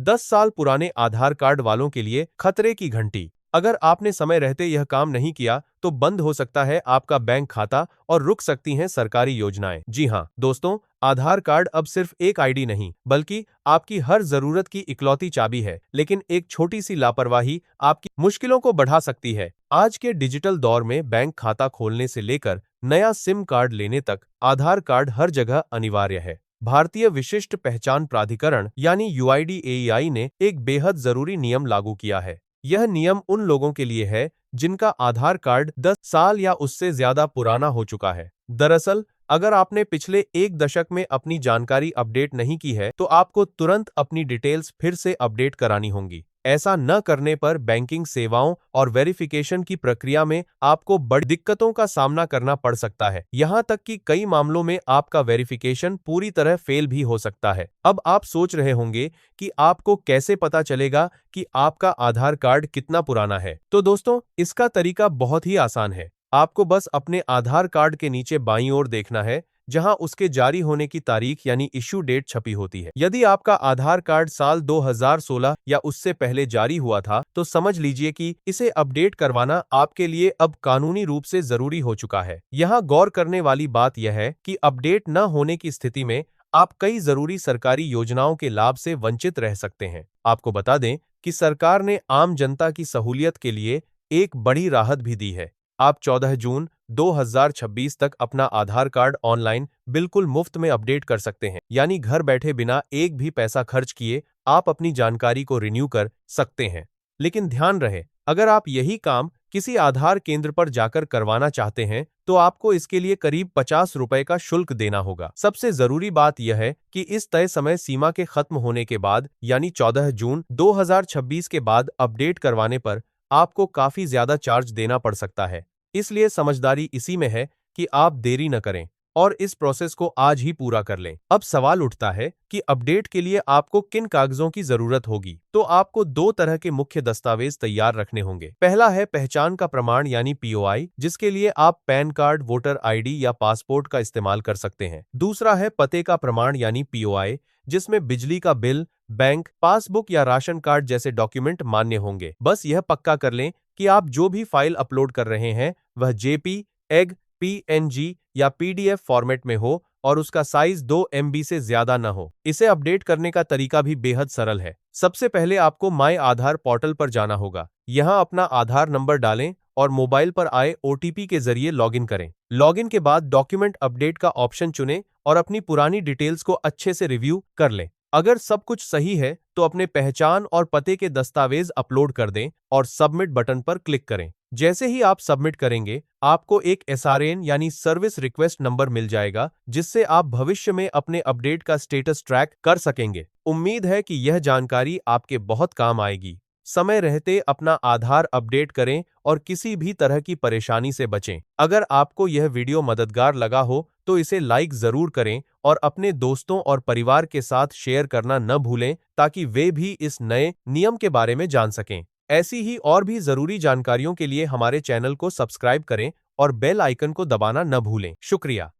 10 साल पुराने आधार कार्ड वालों के लिए खतरे की घंटी। अगर आपने समय रहते यह काम नहीं किया तो बंद हो सकता है आपका बैंक खाता और रुक सकती हैं सरकारी योजनाएं। जी हाँ दोस्तों, आधार कार्ड अब सिर्फ एक आईडी नहीं बल्कि आपकी हर जरूरत की इकलौती चाबी है। लेकिन एक छोटी सी लापरवाही आपकी मुश्किलों को बढ़ा सकती है। आज के डिजिटल दौर में बैंक खाता खोलने से लेकर नया सिम कार्ड लेने तक आधार कार्ड हर जगह अनिवार्य है। भारतीय विशिष्ट पहचान प्राधिकरण यानी UIDAI ने एक बेहद जरूरी नियम लागू किया है। यह नियम उन लोगों के लिए है जिनका आधार कार्ड 10 साल या उससे ज्यादा पुराना हो चुका है। दरअसल, अगर आपने पिछले एक दशक में अपनी जानकारी अपडेट नहीं की है, तो आपको तुरंत अपनी डिटेल्स फिर से अपडेट करानी होंगी। ऐसा न करने पर बैंकिंग सेवाओं और वेरिफिकेशन की प्रक्रिया में आपको बड़ी दिक्कतों का सामना करना पड़ सकता है। यहाँ तक कि कई मामलों में आपका वेरिफिकेशन पूरी तरह फेल भी हो सकता है। अब आप सोच रहे होंगे कि आपको कैसे पता चलेगा कि आपका आधार कार्ड कितना पुराना है। तो दोस्तों, इसका तरीका बहुत ही आसान है। आपको बस अपने आधार कार्ड के नीचे बाईं ओर देखना है, जहां उसके जारी होने की तारीख यानी इश्यू डेट छपी होती है। यदि आपका आधार कार्ड साल 2016 या उससे पहले जारी हुआ था, तो समझ लीजिए कि इसे अपडेट करवाना आपके लिए अब कानूनी रूप से जरूरी हो चुका है। यहाँ गौर करने वाली बात यह है कि अपडेट न होने की स्थिति में आप कई जरूरी सरकारी योजनाओं के लाभ से वंचित रह सकते हैं। आपको बता दें कि सरकार ने आम जनता की सहूलियत के लिए एक बड़ी राहत भी दी है। आप 14 जून 2026 तक अपना आधार कार्ड ऑनलाइन बिल्कुल मुफ्त में अपडेट कर सकते हैं। यानी घर बैठे बिना एक भी पैसा खर्च किए आप अपनी जानकारी को रिन्यू कर सकते हैं। लेकिन ध्यान रहे, अगर आप यही काम किसी आधार केंद्र पर जाकर करवाना चाहते हैं, तो आपको इसके लिए करीब 50 रुपए का शुल्क देना होगा। सबसे जरूरी बात यह है कि इस तय समय सीमा के खत्म होने के बाद यानी 14 जून 2026 के बाद अपडेट करवाने पर आपको काफी ज्यादा चार्ज देना पड़ सकता है। इसलिए समझदारी इसी में है कि आप देरी न करें और इस प्रोसेस को आज ही पूरा कर लें। अब सवाल उठता है कि अपडेट के लिए आपको किन कागजों की जरूरत होगी। तो आपको दो तरह के मुख्य दस्तावेज तैयार रखने होंगे। पहला है पहचान का प्रमाण यानी POI, जिसके लिए आप पैन कार्ड, वोटर ID या पासपोर्ट का इस्तेमाल कर सकते हैं। दूसरा है पते का प्रमाण यानी POI, जिसमें बिजली का बिल, बैंक पासबुक या राशन कार्ड जैसे डॉक्यूमेंट मान्य होंगे। बस यह पक्का कर लें कि आप जो भी फाइल अपलोड कर रहे हैं वह JPEG, PNG या PDF फॉर्मेट में हो और उसका साइज 2 MB से ज्यादा न हो। इसे अपडेट करने का तरीका भी बेहद सरल है। सबसे पहले आपको माय आधार पोर्टल पर जाना होगा। यहां अपना आधार नंबर डालें और मोबाइल पर आए OTP के जरिए लॉगिन करें। लॉगिन के बाद डॉक्यूमेंट अपडेट का ऑप्शन चुनें और अपनी पुरानी डिटेल्स को अच्छे से रिव्यू कर लें। अगर सब कुछ सही है तो अपने पहचान और पते के दस्तावेज अपलोड कर दें और सबमिट बटन पर क्लिक करें। जैसे ही आप सबमिट करेंगे, आपको एक SRN यानी सर्विस रिक्वेस्ट नंबर मिल जाएगा, जिससे आप भविष्य में अपने अपडेट का स्टेटस ट्रैक कर सकेंगे। उम्मीद है कि यह जानकारी आपके बहुत काम आएगी। समय रहते अपना आधार अपडेट करें और किसी भी तरह की परेशानी से बचें। अगर आपको यह वीडियो मददगार लगा हो तो इसे लाइक जरूर करें और अपने दोस्तों और परिवार के साथ शेयर करना न भूलें, ताकि वे भी इस नए नियम के बारे में जान सकें। ऐसी ही और भी जरूरी जानकारियों के लिए हमारे चैनल को सब्सक्राइब करें और बेल आइकन को दबाना न भूलें। शुक्रिया।